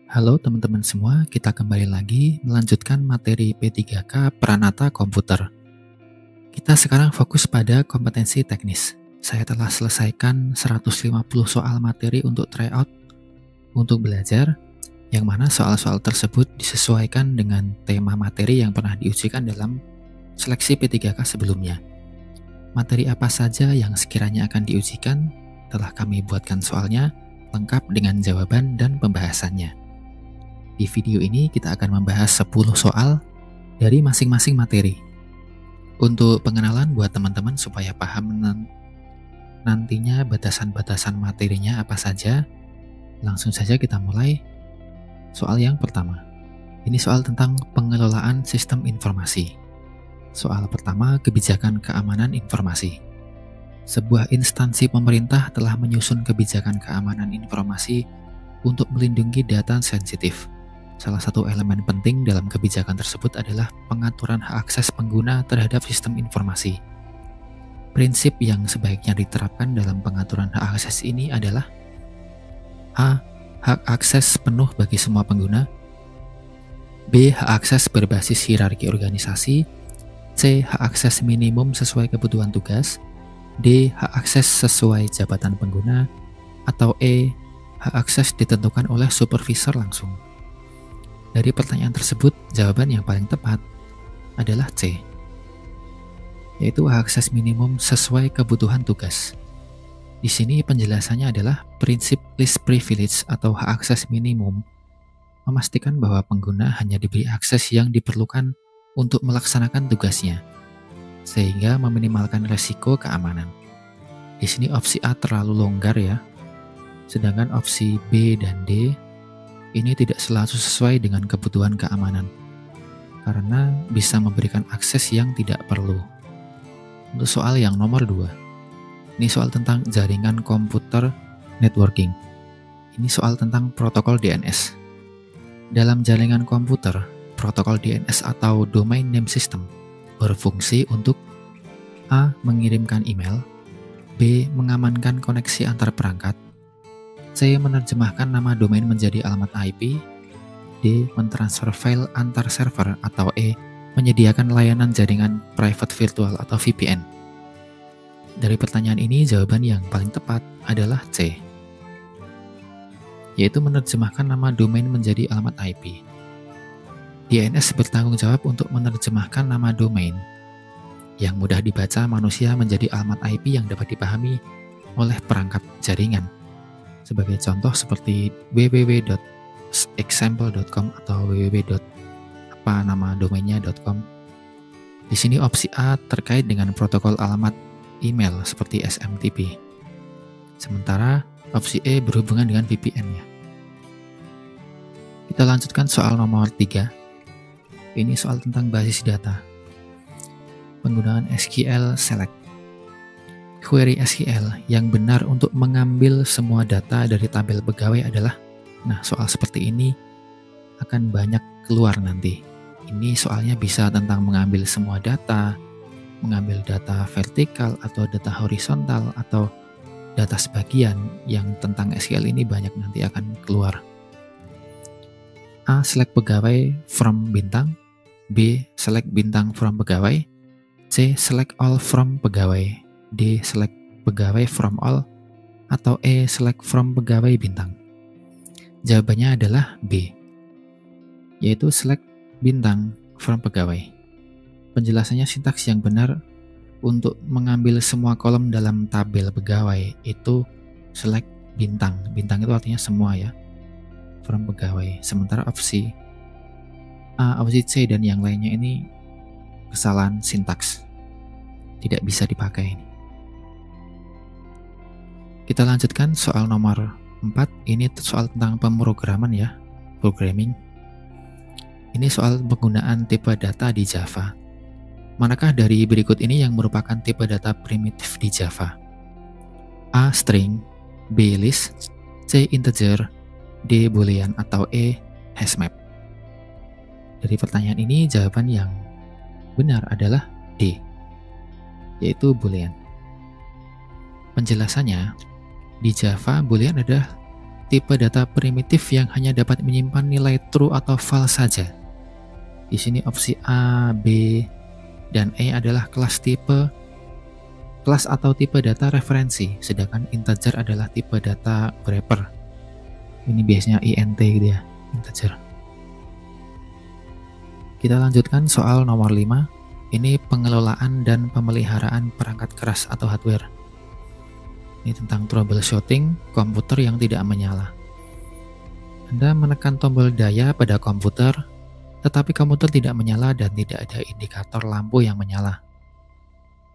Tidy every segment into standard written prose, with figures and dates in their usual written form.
Halo teman-teman semua, kita kembali lagi melanjutkan materi P3K Pranata Komputer. Kita sekarang fokus pada kompetensi teknis. Saya telah selesaikan 150 soal materi untuk tryout untuk belajar, yang mana soal-soal tersebut disesuaikan dengan tema materi yang pernah diujikan dalam seleksi P3K sebelumnya. Materi apa saja yang sekiranya akan diujikan, telah kami buatkan soalnya, lengkap dengan jawaban dan pembahasannya. Di video ini kita akan membahas 10 soal dari masing-masing materi. Untuk pengenalan buat teman-teman supaya paham nantinya batasan-batasan materinya apa saja, langsung saja kita mulai. Soal yang pertama. Ini soal tentang pengelolaan sistem informasi. Soal pertama, kebijakan keamanan informasi. Sebuah instansi pemerintah telah menyusun kebijakan keamanan informasi untuk melindungi data sensitif. Salah satu elemen penting dalam kebijakan tersebut adalah pengaturan hak akses pengguna terhadap sistem informasi. Prinsip yang sebaiknya diterapkan dalam pengaturan hak akses ini adalah A. Hak akses penuh bagi semua pengguna. B. Hak akses berbasis hierarki organisasi. C. Hak akses minimum sesuai kebutuhan tugas. D. Hak akses sesuai jabatan pengguna. Atau E. Hak akses ditentukan oleh supervisor langsung. Dari pertanyaan tersebut, jawaban yang paling tepat adalah C, yaitu hak akses minimum sesuai kebutuhan tugas. Di sini penjelasannya adalah prinsip least privilege atau hak akses minimum memastikan bahwa pengguna hanya diberi akses yang diperlukan untuk melaksanakan tugasnya, sehingga meminimalkan resiko keamanan. Di sini opsi A terlalu longgar ya, sedangkan opsi B dan D ini tidak selalu sesuai dengan kebutuhan keamanan, karena bisa memberikan akses yang tidak perlu. Untuk soal yang nomor 2, ini soal tentang jaringan komputer networking. Ini soal tentang protokol DNS. Dalam jaringan komputer, protokol DNS atau Domain Name System berfungsi untuk A. Mengirimkan email, B. Mengamankan koneksi antar perangkat, C. Menerjemahkan nama domain menjadi alamat IP, D. Mentransfer file antar server, atau E. Menyediakan layanan jaringan private virtual atau VPN. Dari pertanyaan ini, jawaban yang paling tepat adalah C, yaitu menerjemahkan nama domain menjadi alamat IP. DNS bertanggung jawab untuk menerjemahkan nama domain yang mudah dibaca manusia menjadi alamat IP yang dapat dipahami oleh perangkat jaringan. Sebagai contoh seperti www.example.com atau www.apa-nama-domainnya.com. Di sini opsi A terkait dengan protokol alamat email seperti SMTP. Sementara opsi E berhubungan dengan VPN-nya. Kita lanjutkan soal nomor 3. Ini soal tentang basis data. Penggunaan SQL Select. Query SQL yang benar untuk mengambil semua data dari tabel pegawai adalah, soal seperti ini akan banyak keluar nanti. Ini soalnya bisa tentang mengambil semua data, mengambil data vertikal atau data horizontal atau data sebagian, yang tentang SQL ini banyak nanti akan keluar. A. Select pegawai from bintang, B. Select bintang from pegawai, C. Select all from pegawai, D. Select pegawai from all, atau E. Select from pegawai bintang. Jawabannya adalah B, yaitu select bintang from pegawai. Penjelasannya, sintaks yang benar untuk mengambil semua kolom dalam tabel pegawai itu select bintang. Bintang itu artinya semua ya, from pegawai. Sementara opsi A, opsi C, dan yang lainnya ini kesalahan sintaks, tidak bisa dipakai ini. Kita lanjutkan soal nomor 4. Ini soal tentang pemrograman ya, programming. Ini soal penggunaan tipe data di Java. Manakah dari berikut ini yang merupakan tipe data primitif di Java? A. String, B. List, C. Integer, D. Boolean, atau E. Hashmap. Dari pertanyaan ini, jawaban yang benar adalah D, yaitu Boolean. Penjelasannya, di Java, Boolean adalah tipe data primitif yang hanya dapat menyimpan nilai true atau false saja. Di sini opsi A, B, dan E adalah kelas atau tipe data referensi, sedangkan integer adalah tipe data wrapper. Ini biasanya int gitu ya, integer. Kita lanjutkan soal nomor 5. Ini pengelolaan dan pemeliharaan perangkat keras atau hardware. Ini tentang troubleshooting komputer yang tidak menyala. Anda menekan tombol daya pada komputer, tetapi komputer tidak menyala dan tidak ada indikator lampu yang menyala.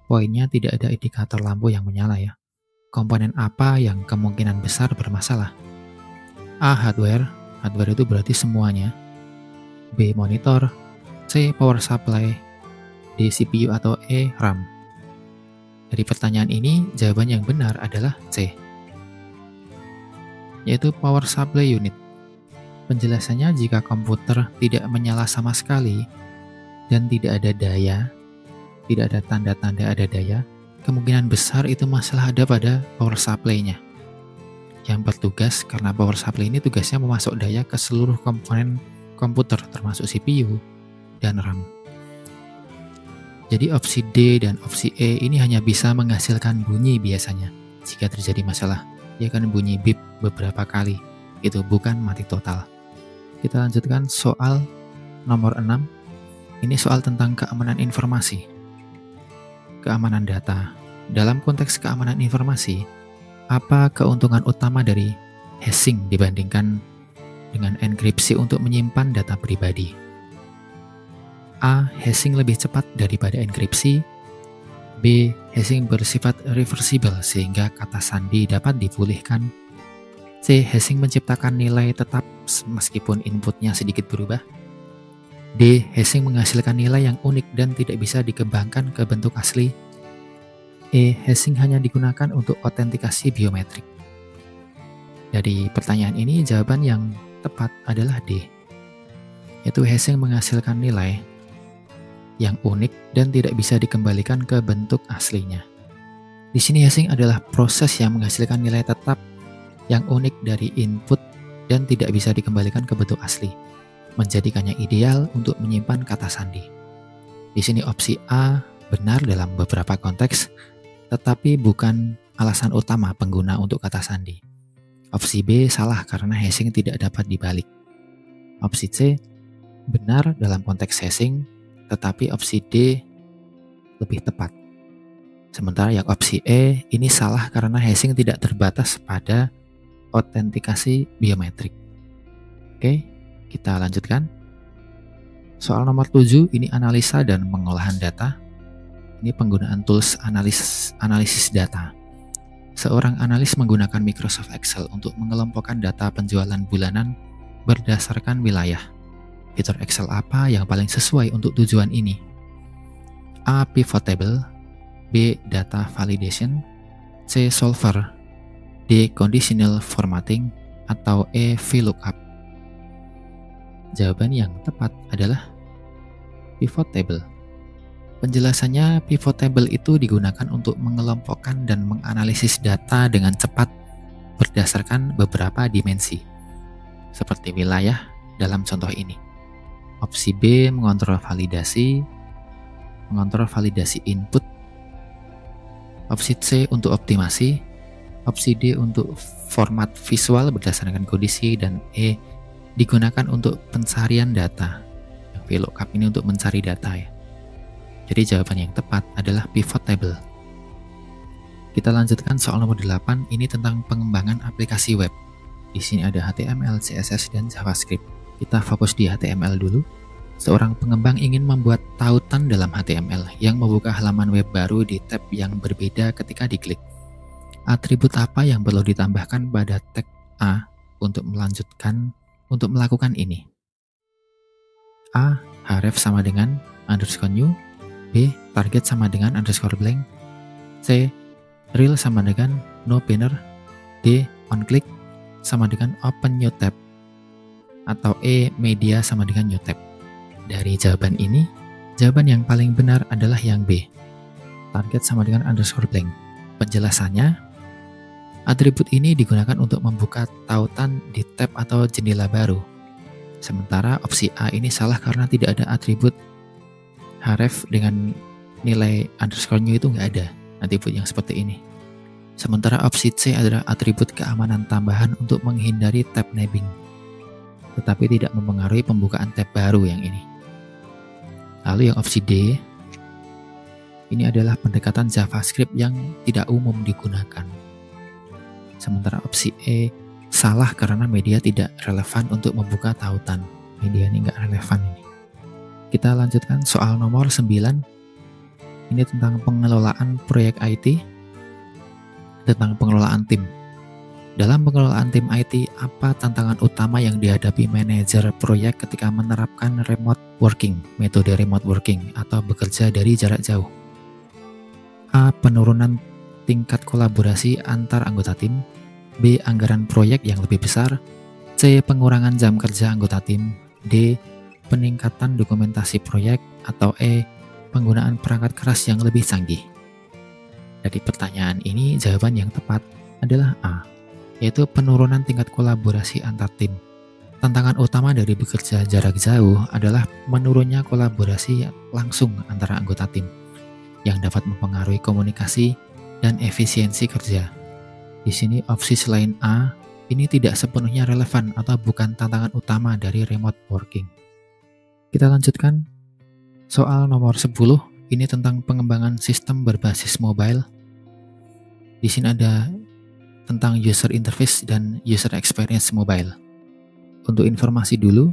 Poinnya tidak ada indikator lampu yang menyala ya. Komponen apa yang kemungkinan besar bermasalah? A. Hardware. Hardware itu berarti semuanya. B. Monitor. C. Power supply. D. CPU atau E. RAM. Dari pertanyaan ini, jawaban yang benar adalah C, yaitu power supply unit. Penjelasannya, jika komputer tidak menyala sama sekali dan tidak ada daya, tidak ada tanda-tanda ada daya, kemungkinan besar itu masalah ada pada power supply-nya yang bertugas, karena power supply ini tugasnya memasok daya ke seluruh komponen komputer termasuk CPU dan RAM. Jadi opsi D dan opsi E ini hanya bisa menghasilkan bunyi biasanya. Jika terjadi masalah, dia akan bunyi bip beberapa kali. Itu bukan mati total. Kita lanjutkan soal nomor 6. Ini soal tentang keamanan informasi. Keamanan data. Dalam konteks keamanan informasi, apa keuntungan utama dari hashing dibandingkan dengan enkripsi untuk menyimpan data pribadi? A. Hashing lebih cepat daripada enkripsi. B. Hashing bersifat reversible sehingga kata sandi dapat dipulihkan. C. Hashing menciptakan nilai tetap meskipun inputnya sedikit berubah. D. Hashing menghasilkan nilai yang unik dan tidak bisa dikembangkan ke bentuk asli. E. Hashing hanya digunakan untuk autentikasi biometrik. Dari pertanyaan ini, jawaban yang tepat adalah D, yaitu hashing menghasilkan nilai yang unik dan tidak bisa dikembalikan ke bentuk aslinya. Di sini hashing adalah proses yang menghasilkan nilai tetap yang unik dari input dan tidak bisa dikembalikan ke bentuk asli, menjadikannya ideal untuk menyimpan kata sandi. Di sini opsi A benar dalam beberapa konteks, tetapi bukan alasan utama pengguna untuk kata sandi. Opsi B salah karena hashing tidak dapat dibalik. Opsi C benar dalam konteks hashing, tetapi opsi D lebih tepat. Sementara yang opsi E ini salah karena hashing tidak terbatas pada autentikasi biometrik. Oke, kita lanjutkan. Soal nomor 7, ini analisa dan pengolahan data. Ini penggunaan tools analisis data. Seorang analis menggunakan Microsoft Excel untuk mengelompokkan data penjualan bulanan berdasarkan wilayah. Fitur Excel apa yang paling sesuai untuk tujuan ini? A. Pivot table. B. Data validation. C. Solver. D. Conditional formatting. Atau E. VLOOKUP. Jawaban yang tepat adalah pivot table. Penjelasannya, pivot table itu digunakan untuk mengelompokkan dan menganalisis data dengan cepat berdasarkan beberapa dimensi, seperti wilayah dalam contoh ini. Opsi B mengontrol validasi input. Opsi C untuk optimasi. Opsi D untuk format visual berdasarkan kondisi, dan E digunakan untuk pencarian data. VLOOKUP ini untuk mencari data ya. Jadi jawaban yang tepat adalah pivot table. Kita lanjutkan soal nomor 8, ini tentang pengembangan aplikasi web. Di sini ada HTML, CSS, dan JavaScript. Kita fokus di HTML dulu. Seorang pengembang ingin membuat tautan dalam HTML yang membuka halaman web baru di tab yang berbeda ketika diklik. Atribut apa yang perlu ditambahkan pada tag A untuk melakukan ini? A. Href sama dengan _new. B. Target sama dengan _blank. C. Rel sama dengan no banner. D. OnClick sama dengan open new tab. Atau E. Media sama dengan new tab. Dari jawaban ini, jawaban yang paling benar adalah yang B. Target sama dengan _blank. Penjelasannya, Atribut ini digunakan untuk membuka tautan di tab atau jendela baru. Sementara opsi A ini salah karena tidak ada atribut href dengan nilai underscore new, itu nggak ada atribut yang seperti ini. Sementara opsi C adalah atribut keamanan tambahan untuk menghindari tab nabbing, tetapi tidak mempengaruhi pembukaan tab baru yang ini. Lalu yang opsi D, ini adalah pendekatan JavaScript yang tidak umum digunakan. Sementara opsi E salah karena media tidak relevan untuk membuka tautan. Media ini nggak relevan ini. Kita lanjutkan soal nomor 9. Ini tentang pengelolaan proyek IT, tentang pengelolaan tim. Dalam pengelolaan tim IT, apa tantangan utama yang dihadapi manajer proyek ketika menerapkan remote working, metode remote working atau bekerja dari jarak jauh? A. Penurunan tingkat kolaborasi antar anggota tim. B. Anggaran proyek yang lebih besar. C. Pengurangan jam kerja anggota tim. D. Peningkatan dokumentasi proyek. Atau E. Penggunaan perangkat keras yang lebih canggih. Dari pertanyaan ini, jawaban yang tepat adalah A, yaitu penurunan tingkat kolaborasi antar tim. Tantangan utama dari bekerja jarak jauh adalah menurunnya kolaborasi langsung antara anggota tim, yang dapat mempengaruhi komunikasi dan efisiensi kerja. Di sini opsi selain A ini tidak sepenuhnya relevan atau bukan tantangan utama dari remote working. Kita lanjutkan soal nomor 10. Ini tentang pengembangan sistem berbasis mobile. Di sini ada tentang user interface dan user experience mobile. Untuk informasi dulu,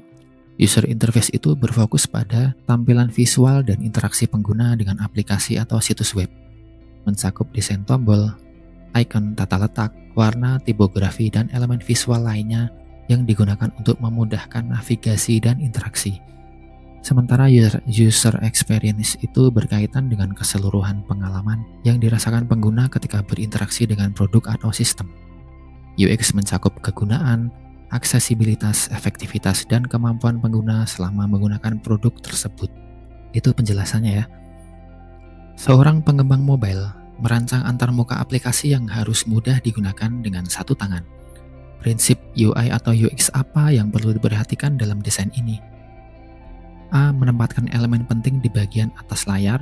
user interface itu berfokus pada tampilan visual dan interaksi pengguna dengan aplikasi atau situs web, mencakup desain tombol, icon, tata letak, warna, tipografi, dan elemen visual lainnya yang digunakan untuk memudahkan navigasi dan interaksi. Sementara user experience itu berkaitan dengan keseluruhan pengalaman yang dirasakan pengguna ketika berinteraksi dengan produk atau sistem. UX mencakup kegunaan, aksesibilitas, efektivitas, dan kemampuan pengguna selama menggunakan produk tersebut. Itu penjelasannya ya. Seorang pengembang mobile merancang antarmuka aplikasi yang harus mudah digunakan dengan satu tangan. Prinsip UI atau UX apa yang perlu diperhatikan dalam desain ini? A. Menempatkan elemen penting di bagian atas layar.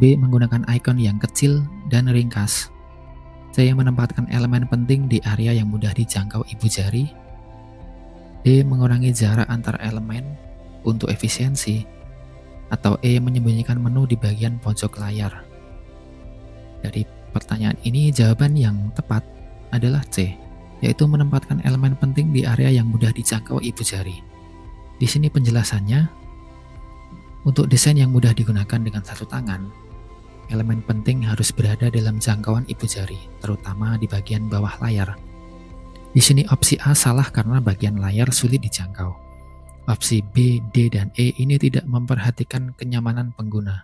B. Menggunakan icon yang kecil dan ringkas. C. Menempatkan elemen penting di area yang mudah dijangkau ibu jari. D. Mengurangi jarak antar elemen untuk efisiensi. Atau E. Menyembunyikan menu di bagian pojok layar. Dari pertanyaan ini, jawaban yang tepat adalah C, yaitu menempatkan elemen penting di area yang mudah dijangkau ibu jari. Di sini penjelasannya, untuk desain yang mudah digunakan dengan satu tangan, elemen penting harus berada dalam jangkauan ibu jari, terutama di bagian bawah layar. Di sini opsi A salah karena bagian layar sulit dijangkau. Opsi B, D, dan E ini tidak memperhatikan kenyamanan pengguna.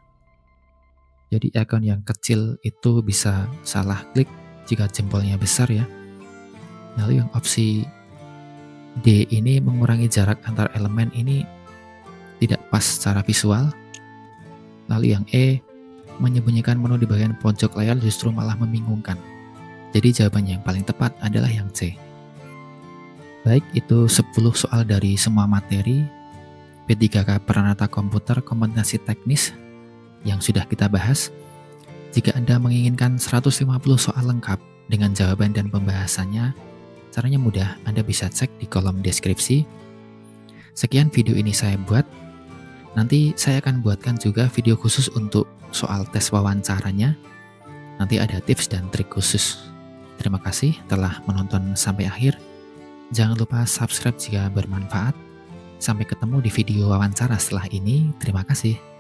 Jadi icon yang kecil itu bisa salah klik jika jempolnya besar ya. Lalu yang opsi D ini mengurangi jarak antar elemen ini tidak pas secara visual. Lalu yang E, menyembunyikan menu di bagian pojok layar justru malah membingungkan. Jadi jawabannya yang paling tepat adalah yang C. Baik, itu 10 soal dari semua materi P3K Peranata Komputer Kompetensi Teknis yang sudah kita bahas. Jika Anda menginginkan 150 soal lengkap dengan jawaban dan pembahasannya, caranya mudah, Anda bisa cek di kolom deskripsi. Sekian video ini saya buat. Nanti saya akan buatkan juga video khusus untuk soal tes wawancaranya. Nanti ada tips dan trik khusus. Terima kasih telah menonton sampai akhir. Jangan lupa subscribe jika bermanfaat. Sampai ketemu di video wawancara setelah ini. Terima kasih.